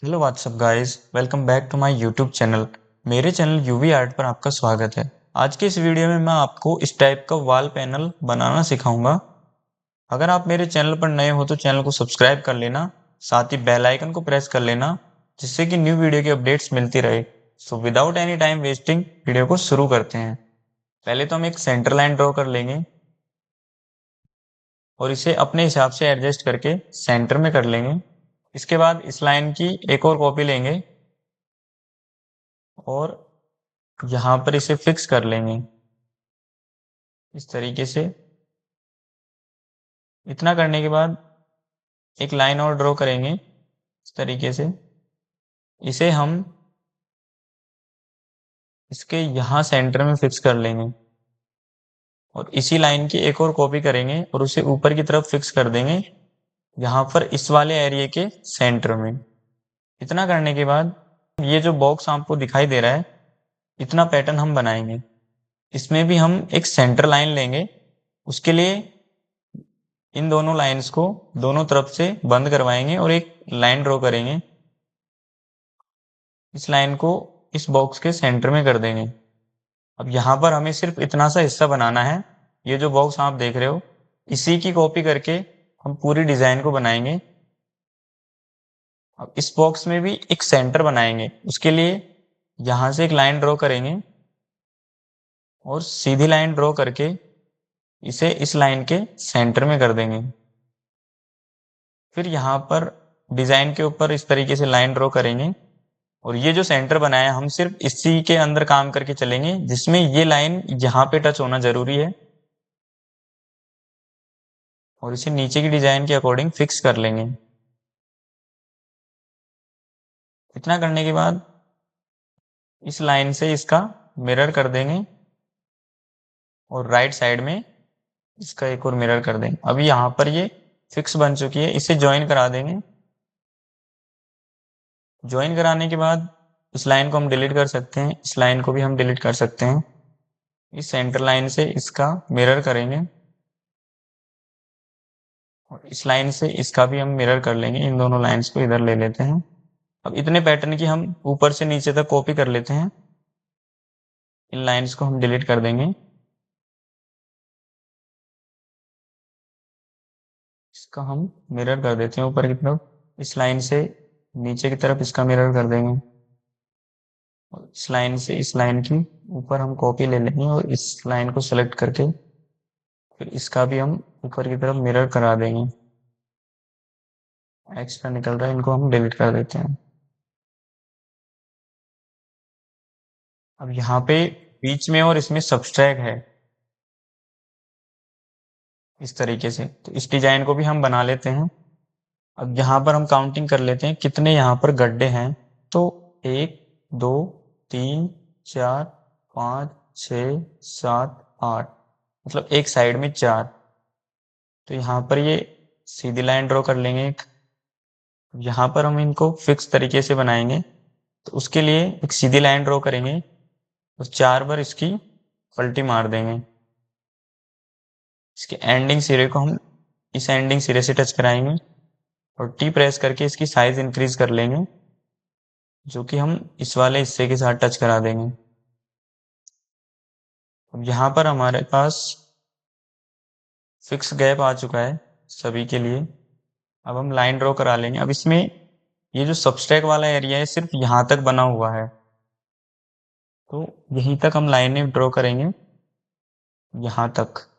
Hello what's up guys, welcome back to my YouTube channel. मेरे channel UV art पर आपका स्वागत है। आज के इस वीडियो में मैं आपको इस टाइप का वॉल पैनल बनाना सिखाऊंगा। अगर आप मेरे चैनल पर नए हो तो चैनल को सब्सक्राइब कर लेना, साथ ही बेल आइकन को प्रेस कर लेना, जिससे कि न्यू वीडियो की अपडेट्स मिलती रहे। So without any time wasting video को शुरू करते हैं। पहले तो हम एक सेंटर लाइन ड्रॉ कर लेंगे और इसे अपने हिसाब से एडजस्ट करके सेंटर में कर लेंगे। इसके बाद इस लाइन की एक और कॉपी लेंगे और यहाँ पर इसे फिक्स कर लेंगे इस तरीके से। इतना करने के बाद एक लाइन और ड्रॉ करेंगे इस तरीके से। इसे हम इसके यहाँ सेंटर में फिक्स कर लेंगे और इसी लाइन की एक और कॉपी करेंगे और उसे ऊपर की तरफ फिक्स कर देंगे यहाँ पर इस वाले एरिया के सेंटर में। इतना करने के बाद ये जो बॉक्स आपको दिखाई दे रहा है, इतना पैटर्न हम बनाएंगे। इसमें भी हम एक सेंटर लाइन लेंगे। उसके लिए इन दोनों लाइंस को दोनों तरफ से बंद करवाएंगे और एक लाइन ड्रॉ करेंगे। इस लाइन को इस बॉक्स के सेंटर में कर देंगे। अब यहाँ पर हमें सिर्फ इतना सा हिस्सा बनाना है। ये जो बॉक्स आप देख रहे हो, इसी की कॉपी करके हम पूरी डिजाइन को बनाएंगे। अब इस बॉक्स में भी एक सेंटर बनाएंगे। उसके लिए यहाँ से एक लाइन ड्रॉ करेंगे और सीधी लाइन ड्रॉ करके इसे इस लाइन के सेंटर में कर देंगे। फिर यहाँ पर डिजाइन के ऊपर इस तरीके से लाइन ड्रॉ करेंगे और ये जो सेंटर बनाया हम सिर्फ इसी के अंदर काम करके चलेंगे, जिसमें ये लाइन यहाँ पे टच होना जरूरी है और इसे नीचे की डिजाइन के अकॉर्डिंग फिक्स कर लेंगे। इतना करने के बाद इस लाइन से इसका मिरर कर देंगे और राइट साइड में इसका एक और मिरर कर देंगे। अभी यहाँ पर ये फिक्स बन चुकी है, इसे ज्वाइन करा देंगे। ज्वाइन कराने के बाद इस लाइन को हम डिलीट कर सकते हैं, इस लाइन को भी हम डिलीट कर सकते हैं। इस सेंटर लाइन से इसका मिरर करेंगे और इस लाइन से इसका भी हम मिरर कर लेंगे। इन दोनों लाइंस को इधर ले लेते हैं। अब इतने पैटर्न की हम ऊपर से नीचे तक कॉपी कर लेते हैं। इन लाइंस को हम डिलीट कर देंगे। इसका हम मिरर कर देते हैं ऊपर की तरफ। इस लाइन से नीचे की तरफ इसका मिरर कर देंगे और इस लाइन से इस लाइन की ऊपर हम कॉपी ले लेंगे और इस लाइन को सेलेक्ट करके फिर इसका भी हम ऊपर की तरफ मिरर करा देंगे। एक्स्ट्रा निकल रहा है, इनको हम डिलीट कर देते हैं। अब यहाँ पे बीच में और इसमें सब्सट्रैक्ट है इस तरीके से, तो इस डिजाइन को भी हम बना लेते हैं। अब यहाँ पर हम काउंटिंग कर लेते हैं कितने यहाँ पर गड्ढे हैं। तो 1 2 3 4 5 6 7 8, मतलब एक साइड में 4। तो यहाँ पर ये सीधी लाइन ड्रॉ कर लेंगे एक। यहाँ पर हम इनको फिक्स तरीके से बनाएंगे, तो उसके लिए एक सीधी लाइन ड्रॉ करेंगे और 4 बार इसकी पलटी मार देंगे। इसके एंडिंग सिरे को हम इस एंडिंग सिरे से टच कराएंगे और टी प्रेस करके इसकी साइज इंक्रीज कर लेंगे, जो कि हम इस वाले हिस्से के साथ टच करा देंगे। अब यहाँ पर हमारे पास फिक्स गैप आ चुका है सभी के लिए। अब हम लाइन ड्रॉ करा लेंगे। अब इसमें ये जो सबस्ट्रैक वाला एरिया है सिर्फ यहाँ तक बना हुआ है, तो यहीं तक हम लाइनें ड्रॉ करेंगे, यहाँ तक।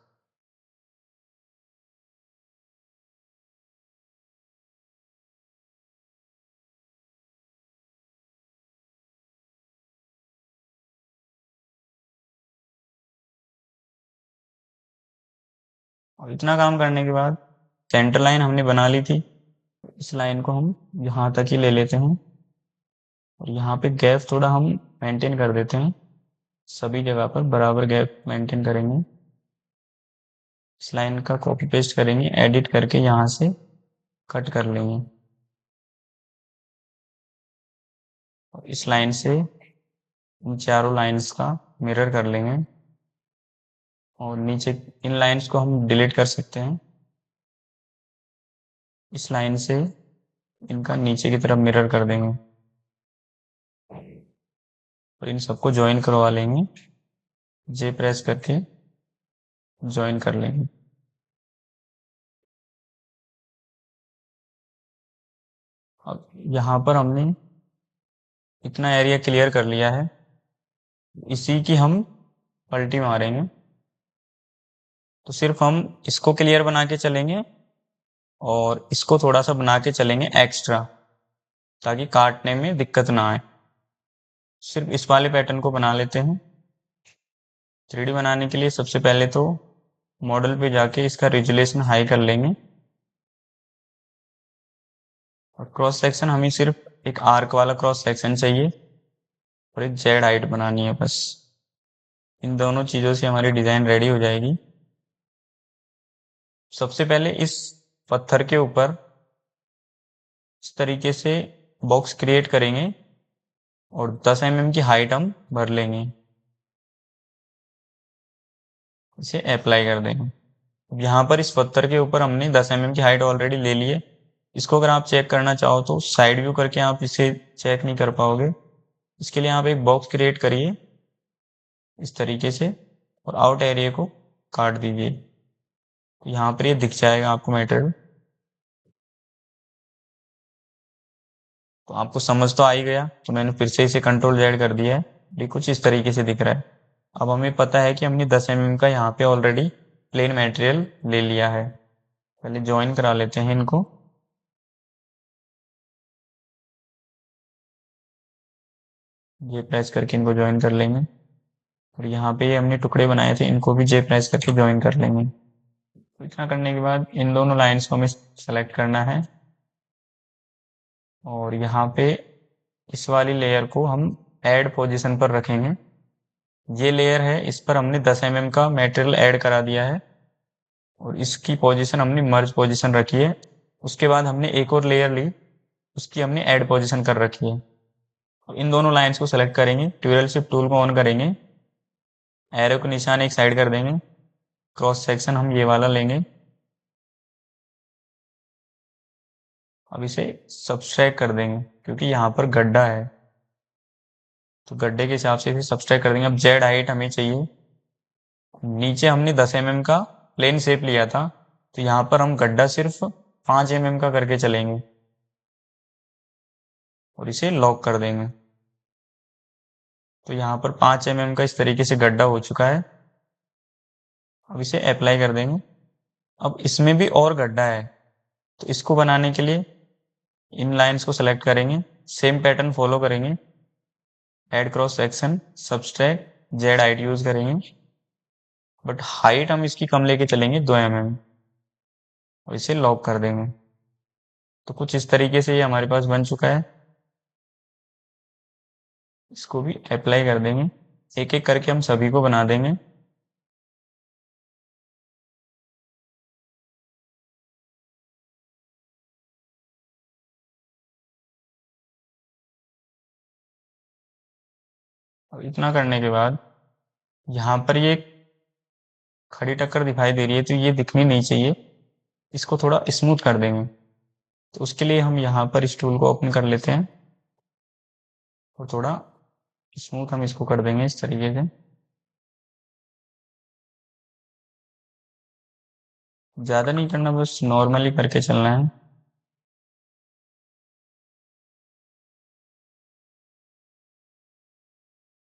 और इतना काम करने के बाद सेंटर लाइन हमने बना ली थी। इस लाइन को हम यहाँ तक ही ले लेते हैं और यहाँ पे गैप थोड़ा हम मेंटेन कर देते हैं। सभी जगह पर बराबर गैप मेंटेन करेंगे। इस लाइन का कॉपी पेस्ट करेंगे, एडिट करके यहाँ से कट कर लेंगे और इस लाइन से इन चारों लाइंस का मिरर कर लेंगे और नीचे इन लाइंस को हम डिलीट कर सकते हैं। इस लाइन से इनका नीचे की तरफ मिरर कर देंगे और इन सबको ज्वाइन करवा लेंगे। जे प्रेस करके ज्वाइन कर लेंगे। अब यहाँ पर हमने इतना एरिया क्लियर कर लिया है, इसी की हम पलटी मारेंगे। तो सिर्फ हम इसको क्लियर बना के चलेंगे और इसको थोड़ा सा बना के चलेंगे एक्स्ट्रा, ताकि काटने में दिक्कत ना आए। सिर्फ इस वाले पैटर्न को बना लेते हैं। 3D बनाने के लिए सबसे पहले तो मॉडल पे जाके इसका रिजोल्यूशन हाई कर लेंगे और क्रॉस सेक्शन हमें सिर्फ एक आर्क वाला क्रॉस सेक्शन चाहिए और एक जेड हाइट बनानी है बस। इन दोनों चीज़ों से हमारी डिज़ाइन रेडी हो जाएगी। सबसे पहले इस पत्थर के ऊपर इस तरीके से बॉक्स क्रिएट करेंगे और 10 mm की हाइट हम भर लेंगे। इसे अप्लाई कर देंगे। अब यहाँ पर इस पत्थर के ऊपर हमने 10 mm की हाइट ऑलरेडी ले ली है। इसको अगर आप चेक करना चाहो तो साइड व्यू करके आप इसे चेक नहीं कर पाओगे। इसके लिए आप एक बॉक्स क्रिएट करिए इस तरीके से और आउट एरिया को काट दीजिए। तो यहाँ पर ये दिख जाएगा आपको मटेरियल। तो आपको समझ तो आ ही गया, तो मैंने फिर से इसे कंट्रोल जेड कर दिया है। ये कुछ इस तरीके से दिख रहा है। अब हमें पता है कि हमने 10 mm का यहाँ पे ऑलरेडी प्लेन मटेरियल ले लिया है। पहले ज्वाइन करा लेते हैं इनको। ये प्रेस करके इनको ज्वाइन कर लेंगे और यहाँ पे ये हमने टुकड़े बनाए थे, इनको भी जे प्रेस करके ज्वाइन कर लेंगे। तो इतना करने के बाद इन दोनों लाइंस को हमें सेलेक्ट करना है और यहाँ पे इस वाली लेयर को हम ऐड पोजीशन पर रखेंगे। ये लेयर है, इस पर हमने 10 mm का मटेरियल ऐड करा दिया है और इसकी पोजीशन हमने मर्ज पोजीशन रखी है। उसके बाद हमने एक और लेयर ली, उसकी हमने ऐड पोजीशन कर रखी है। और इन दोनों लाइंस को सेलेक्ट करेंगे, ट्यूरल शिफ्ट टूल को ऑन करेंगे, एरो को निशान एक साइड कर देंगे, क्रॉस सेक्शन हम ये वाला लेंगे। अब इसे सब्सट्रैक्ट कर देंगे क्योंकि यहाँ पर गड्ढा है, तो गड्ढे के हिसाब से इसे सब्सट्रैक्ट कर देंगे। अब जेड हाइट हमें चाहिए। नीचे हमने 10 mm का प्लेन शेप लिया था, तो यहाँ पर हम गड्ढा सिर्फ 5 mm का करके चलेंगे और इसे लॉक कर देंगे। तो यहाँ पर 5 mm का इस तरीके से गड्ढा हो चुका है। अब इसे अप्लाई कर देंगे। अब इसमें भी और गड्ढा है, तो इसको बनाने के लिए इन लाइंस को सेलेक्ट करेंगे, सेम पैटर्न फॉलो करेंगे, add cross section, subtract, Z height use करेंगे, बट हाइट हम इसकी कम लेके चलेंगे 2 mm और इसे लॉक कर देंगे। तो कुछ इस तरीके से ये हमारे पास बन चुका है। इसको भी अप्लाई कर देंगे, एक एक करके हम सभी को बना देंगे। अब इतना करने के बाद यहाँ पर ये खड़ी टक्कर दिखाई दे रही है, तो ये दिखनी नहीं चाहिए, इसको थोड़ा स्मूथ कर देंगे। तो उसके लिए हम यहाँ पर इस टूल को ओपन कर लेते हैं और थोड़ा स्मूथ हम इसको कर देंगे इस तरीके से। ज़्यादा नहीं करना, बस नॉर्मली करके चलना है।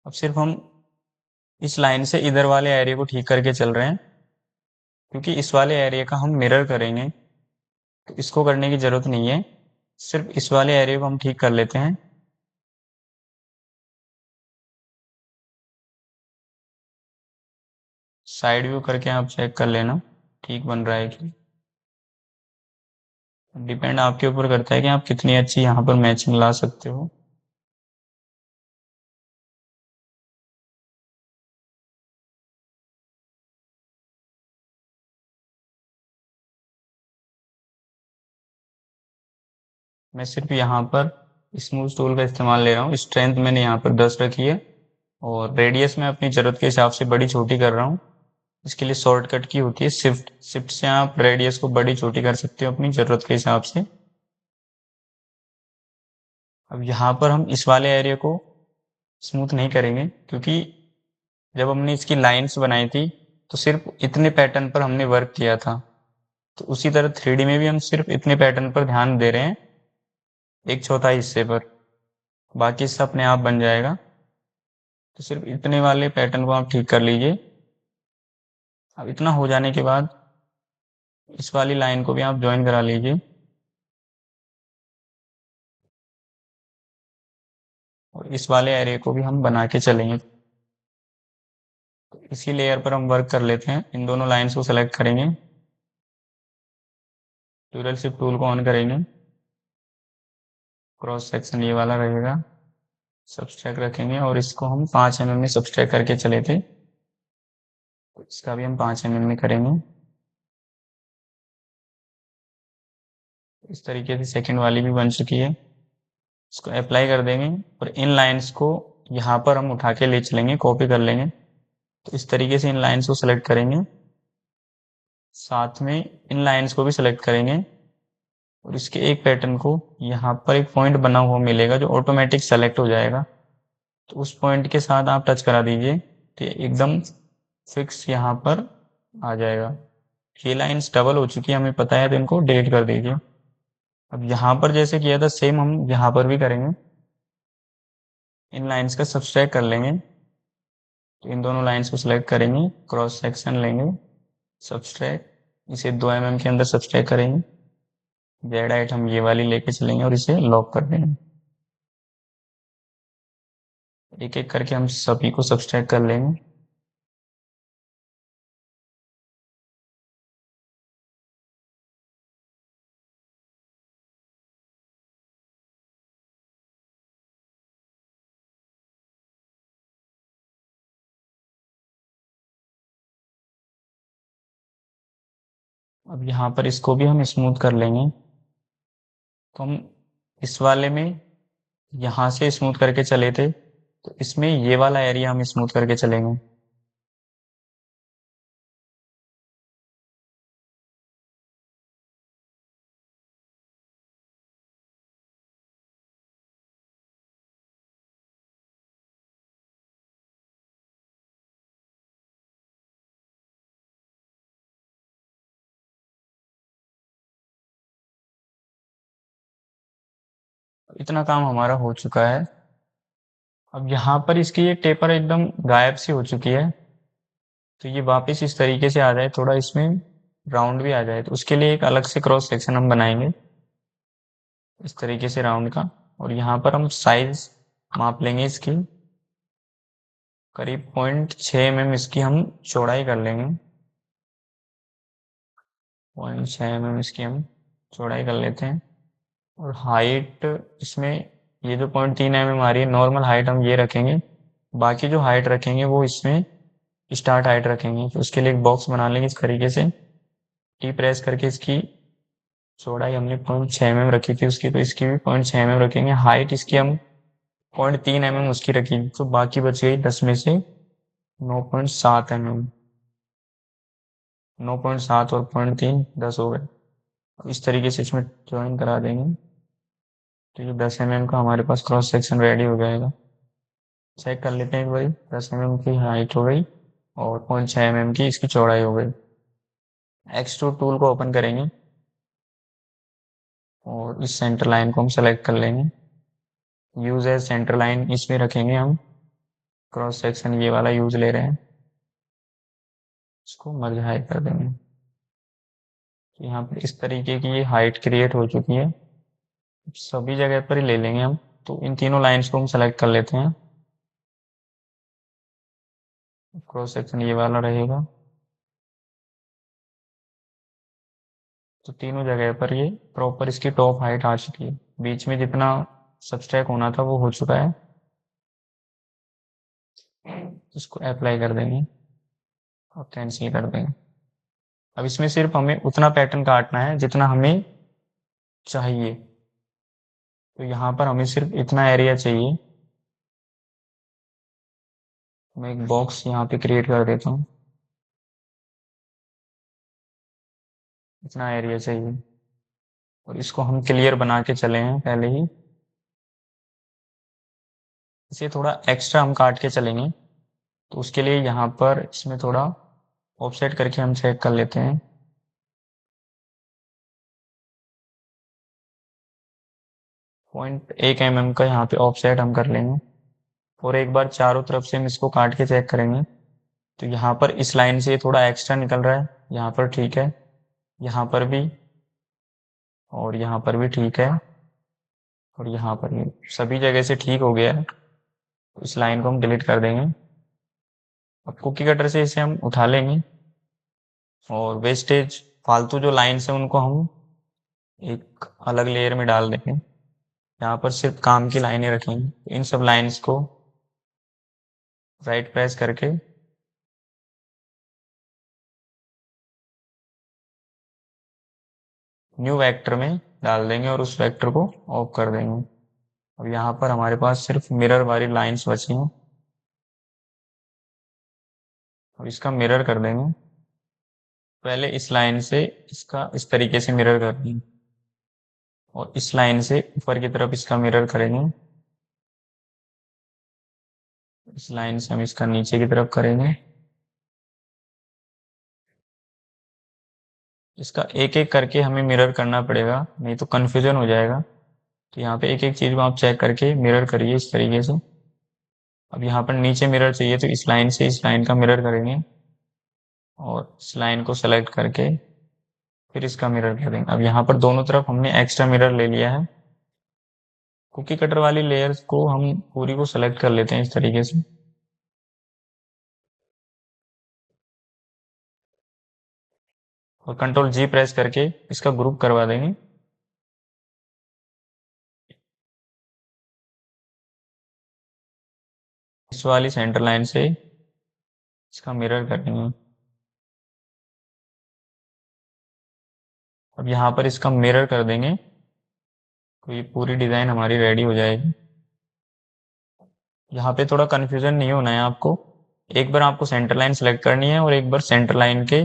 अब सिर्फ हम इस लाइन से इधर वाले एरिया को ठीक करके चल रहे हैं, क्योंकि इस वाले एरिया का हम मिरर करेंगे, तो इसको करने की ज़रूरत नहीं है। सिर्फ इस वाले एरिया को हम ठीक कर लेते हैं। साइड व्यू करके आप चेक कर लेना ठीक बन रहा है कि। डिपेंड आपके ऊपर करता है कि आप कितनी अच्छी यहाँ पर मैचिंग ला सकते हो। मैं सिर्फ यहाँ पर स्मूथ टूल का इस्तेमाल ले रहा हूँ। स्ट्रेंथ मैंने यहाँ पर 10 रखी है और रेडियस मैं अपनी ज़रूरत के हिसाब से बड़ी छोटी कर रहा हूँ। इसके लिए शॉर्टकट की होती है शिफ्ट। शिफ्ट से आप रेडियस को बड़ी छोटी कर सकते हो अपनी ज़रूरत के हिसाब से। अब यहाँ पर हम इस वाले एरिया को स्मूथ नहीं करेंगे, क्योंकि जब हमने इसकी लाइंस बनाई थी तो सिर्फ इतने पैटर्न पर हमने वर्क किया था। तो उसी तरह 3D में भी हम सिर्फ इतने पैटर्न पर ध्यान दे रहे हैं, एक चौथाई हिस्से पर, बाकी सब अपने आप बन जाएगा। तो सिर्फ इतने वाले पैटर्न को आप ठीक कर लीजिए। अब इतना हो जाने के बाद इस वाली लाइन को भी आप ज्वाइन करा लीजिए, और इस वाले एरिया को भी हम बना के चलेंगे। तो इसी लेयर पर हम वर्क कर लेते हैं। इन दोनों लाइंस को सेलेक्ट करेंगे, ड्यूरल शिफ्ट टूल को ऑन करेंगे, क्रॉस सेक्शन ये वाला रहेगा, सब्सट्रैक्ट रखेंगे, और इसको हम 5 mm में सब्सट्रैक्ट करके चले थे, तो इसका भी हम 5 mm में करेंगे। इस तरीके से सेकंड वाली भी बन चुकी है। इसको अप्लाई कर देंगे, और इन लाइंस को यहाँ पर हम उठा के ले चलेंगे, कॉपी कर लेंगे। तो इस तरीके से इन लाइंस को सेलेक्ट करेंगे, साथ में इन लाइंस को भी सेलेक्ट करेंगे, और इसके एक पैटर्न को यहाँ पर एक पॉइंट बना हुआ मिलेगा जो ऑटोमेटिक सेलेक्ट हो जाएगा। तो उस पॉइंट के साथ आप टच करा दीजिए, तो एकदम फिक्स यहाँ पर आ जाएगा। ये लाइंस डबल हो चुकी है, हमें पता है, तो इनको डिलीट कर दीजिए। अब यहाँ पर जैसे किया था सेम हम यहाँ पर भी करेंगे। इन लाइंस का सब्सट्रैक्ट कर लेंगे, तो इन दोनों लाइंस को सिलेक्ट करेंगे, क्रॉस सेक्शन लेंगे, सब्सट्रैक्ट, इसे 2 mm के अंदर सब्सट्रैक्ट करेंगे, जेड हाइट हम ये वाली लेके चलेंगे और इसे लॉक कर देंगे। एक एक करके हम सभी को सब्सट्रैक्ट कर लेंगे। अब यहाँ पर इसको भी हम स्मूथ कर लेंगे। तो हम इस वाले में यहाँ से स्मूथ करके चले थे, तो इसमें ये वाला एरिया हम स्मूथ करके चलेंगे। इतना काम हमारा हो चुका है। अब यहाँ पर इसकी ये टेपर एकदम गायब सी हो चुकी है, तो ये वापस इस तरीके से आ जाए, थोड़ा इसमें राउंड भी आ जाए, तो उसके लिए एक अलग से क्रॉस सेक्शन हम बनाएंगे, इस तरीके से राउंड का। और यहाँ पर हम साइज माप लेंगे इसकी, करीब 0.6 mm इसकी हम चौड़ाई कर लेंगे। 0.6 mm इसकी हम चौड़ाई कर लेते हैं। और हाइट इसमें ये जो 0.3 mm आ रही है, नॉर्मल हाइट हम ये रखेंगे। बाकी जो हाइट रखेंगे वो इसमें स्टार्ट हाइट रखेंगे। तो उसके लिए एक बॉक्स बना लेंगे इस तरीके से, टी प्रेस करके इसकी चौड़ाई हमने 0.6 mm रखी थी उसकी, तो इसकी भी 0.6 mm रखेंगे। हाइट इसकी हम 0.3 mm उसकी रखी, तो बाकी बच गई 10 में से 9.7 mm। 9.7 और 0.3 10 हो गए। अब इस तरीके से इसमें ज्वाइन करा देंगे, तो ये 10 mm का हमारे पास क्रॉस सेक्शन रेडी हो जाएगा। चेक कर लेते हैं एक बार, 10 mm की हाइट हो गई और 0.6 mm की इसकी चौड़ाई हो गई। एक्सट्रूड टूल को ओपन करेंगे, और इस सेंटर लाइन को हम सेलेक्ट कर लेंगे, यूज एज सेंटर लाइन इसमें रखेंगे हम। क्रॉस सेक्शन ये वाला यूज ले रहे हैं, इसको मर्ज हाइट कर देंगे। तो यहाँ पर इस तरीके की ये हाइट क्रिएट हो चुकी है। सभी जगह पर ही ले लेंगे हम। तो इन तीनों लाइंस को हम सेलेक्ट कर लेते हैं, क्रॉस सेक्शन ये वाला रहेगा। तो तीनों जगह पर ये प्रॉपर इसकी टॉप हाइट आ चुकी है। बीच में जितना सब्सट्रैक्ट होना था वो हो चुका है। इसको अप्लाई कर देंगे और कैंसिल कर देंगे। अब इसमें सिर्फ हमें उतना पैटर्न काटना है जितना हमें चाहिए। तो यहाँ पर हमें सिर्फ इतना एरिया चाहिए। मैं एक बॉक्स यहाँ पे क्रिएट कर देता हूँ, इतना एरिया चाहिए। और इसको हम क्लियर बना के चले हैं पहले ही। इसे थोड़ा एक्स्ट्रा हम काट के चलेंगे, तो उसके लिए यहाँ पर इसमें थोड़ा ऑफसेट करके हम चेक कर लेते हैं। 0.1 mm का यहाँ पे ऑफसेट हम कर लेंगे, और एक बार चारों तरफ से हम इसको काट के चेक करेंगे। तो यहाँ पर इस लाइन से थोड़ा एक्स्ट्रा निकल रहा है, यहाँ पर ठीक है, यहाँ पर भी, और यहाँ पर भी ठीक है, और यहाँ पर भी सभी जगह से ठीक हो गया है। तो इस लाइन को हम डिलीट कर देंगे। अब कुकी कटर से इसे हम उठा लेंगे, और वेस्टेज फालतू जो लाइन्स है उनको हम एक अलग लेयर में डाल देंगे। यहाँ पर सिर्फ काम की लाइनें रखेंगे। इन सब लाइन्स को राइट प्रेस करके न्यू वेक्टर में डाल देंगे, और उस वेक्टर को ऑफ कर देंगे। अब यहाँ पर हमारे पास सिर्फ मिरर वाली लाइन्स बची हैं। अब इसका मिरर कर देंगे। पहले इस लाइन से इसका इस तरीके से मिरर कर देंगे, और इस लाइन से ऊपर की तरफ इसका मिरर करेंगे। इस लाइन से हम इसका नीचे की तरफ करेंगे। इसका एक एक करके हमें मिरर करना पड़ेगा, नहीं तो कंफ्यूजन हो जाएगा। तो यहाँ पे एक एक चीज को आप चेक करके मिरर करिए इस तरीके से। अब यहाँ पर नीचे मिरर चाहिए, तो इस लाइन से इस लाइन का मिरर करेंगे, और इस लाइन को सेलेक्ट करके फिर इसका मिरर कर देंगे। अब यहाँ पर दोनों तरफ हमने एक्स्ट्रा मिरर ले लिया है। कुकी कटर वाली लेयर्स को हम पूरी को सेलेक्ट कर लेते हैं इस तरीके से, और कंट्रोल जी प्रेस करके इसका ग्रुप करवा देंगे। इस वाली सेंटर लाइन से इसका मिरर कर देंगे। अब यहाँ पर इसका मिरर कर देंगे, तो ये पूरी डिजाइन हमारी रेडी हो जाएगी। यहाँ पे थोड़ा कंफ्यूजन नहीं होना है आपको। एक बार आपको सेंटर लाइन सेलेक्ट करनी है, और एक बार सेंटर लाइन के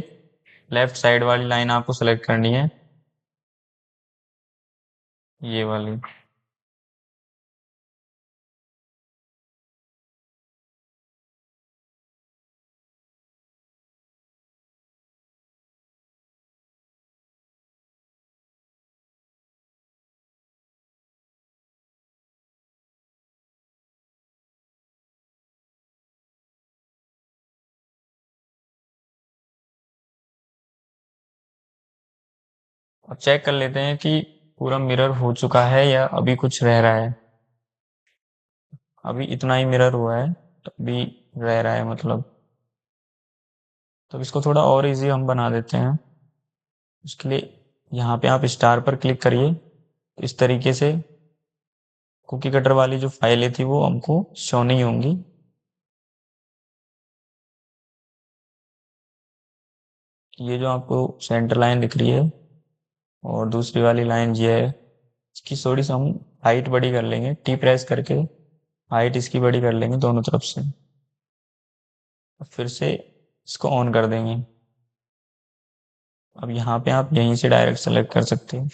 लेफ्ट साइड वाली लाइन आपको सेलेक्ट करनी है, ये वाली। अब चेक कर लेते हैं कि पूरा मिरर हो चुका है या अभी कुछ रह रहा है। अभी इतना ही मिरर हुआ है, तो अभी रह रहा है मतलब। तो इसको थोड़ा और इजी हम बना देते हैं। उसके लिए यहाँ पे आप स्टार पर क्लिक करिए। इस तरीके से कुकी कटर वाली जो फाइलें थी वो हमको शो नहीं होंगी। ये जो आपको सेंटर लाइन दिख रही है, और दूसरी वाली लाइन ये है, इसकी थोड़ी सी हम हाइट बड़ी कर लेंगे। टी प्रेस करके हाइट इसकी बड़ी कर लेंगे दोनों तरफ से। फिर से इसको ऑन कर देंगे। अब यहाँ पे आप यहीं से डायरेक्ट सेलेक्ट कर सकते हैं।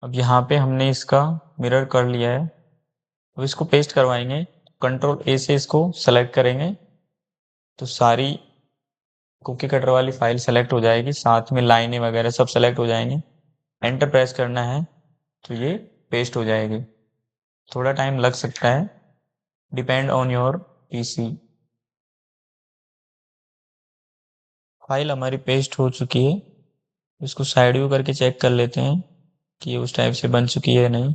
अब यहाँ पे हमने इसका मिरर कर लिया है। अब इसको पेस्ट करवाएंगे। कंट्रोल ए से इसको सेलेक्ट करेंगे, तो सारी कुकी कटर वाली फाइल सेलेक्ट हो जाएगी, साथ में लाइनें वगैरह सब सेलेक्ट हो जाएंगे। एंटर प्रेस करना है, तो ये पेस्ट हो जाएगी। थोड़ा टाइम लग सकता है, depend on your PC. File हमारी पेस्ट हो चुकी है। इसको साइड व्यू करके चेक कर लेते हैं कि ये उस टाइप से बन चुकी है या नहीं।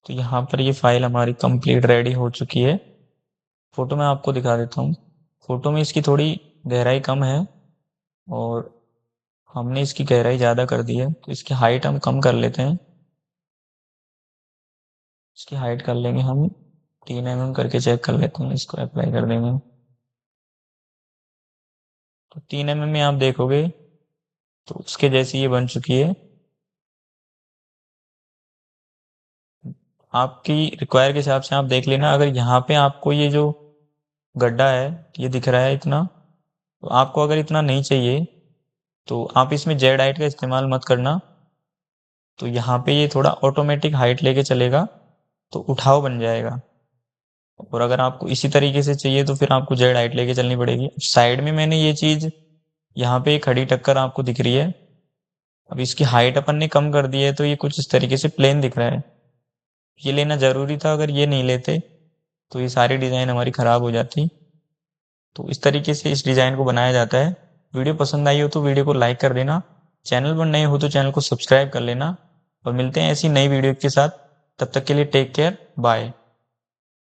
तो यहाँ पर ये फाइल हमारी कंप्लीट रेडी हो चुकी है। फोटो में आपको दिखा देता हूँ। फोटो में इसकी थोड़ी गहराई कम है, और हमने इसकी गहराई ज़्यादा कर दी है, तो इसकी हाइट हम कम कर लेते हैं। इसकी हाइट कर लेंगे हम 3 mm करके चेक कर लेते हैं, इसको अप्लाई कर देंगे। तो 3 mm में आप देखोगे तो उसके जैसी ये बन चुकी है। आपकी रिक्वायर के हिसाब से आप देख लेना। अगर यहाँ पे आपको ये जो गड्ढा है ये दिख रहा है इतना, तो आपको अगर इतना नहीं चाहिए तो आप इसमें जेड हाइट का इस्तेमाल मत करना। तो यहाँ पे ये थोड़ा ऑटोमेटिक हाइट लेके चलेगा, तो उठाव बन जाएगा। और अगर आपको इसी तरीके से चाहिए तो फिर आपको जेड हाइट लेके चलनी पड़ेगी। साइड में मैंने ये चीज़, यहाँ पे एक खड़ी टक्कर आपको दिख रही है, अब इसकी हाइट अपन ने कम कर दी है तो ये कुछ इस तरीके से प्लेन दिख रहा है। ये लेना ज़रूरी था, अगर ये नहीं लेते तो ये सारी डिज़ाइन हमारी ख़राब हो जाती। तो इस तरीके से इस डिज़ाइन को बनाया जाता है। वीडियो पसंद आई हो तो वीडियो को लाइक कर देना, चैनल पर नए हो तो चैनल को सब्सक्राइब कर लेना, और मिलते हैं ऐसी नई वीडियो के साथ। तब तक के लिए टेक केयर, बाय।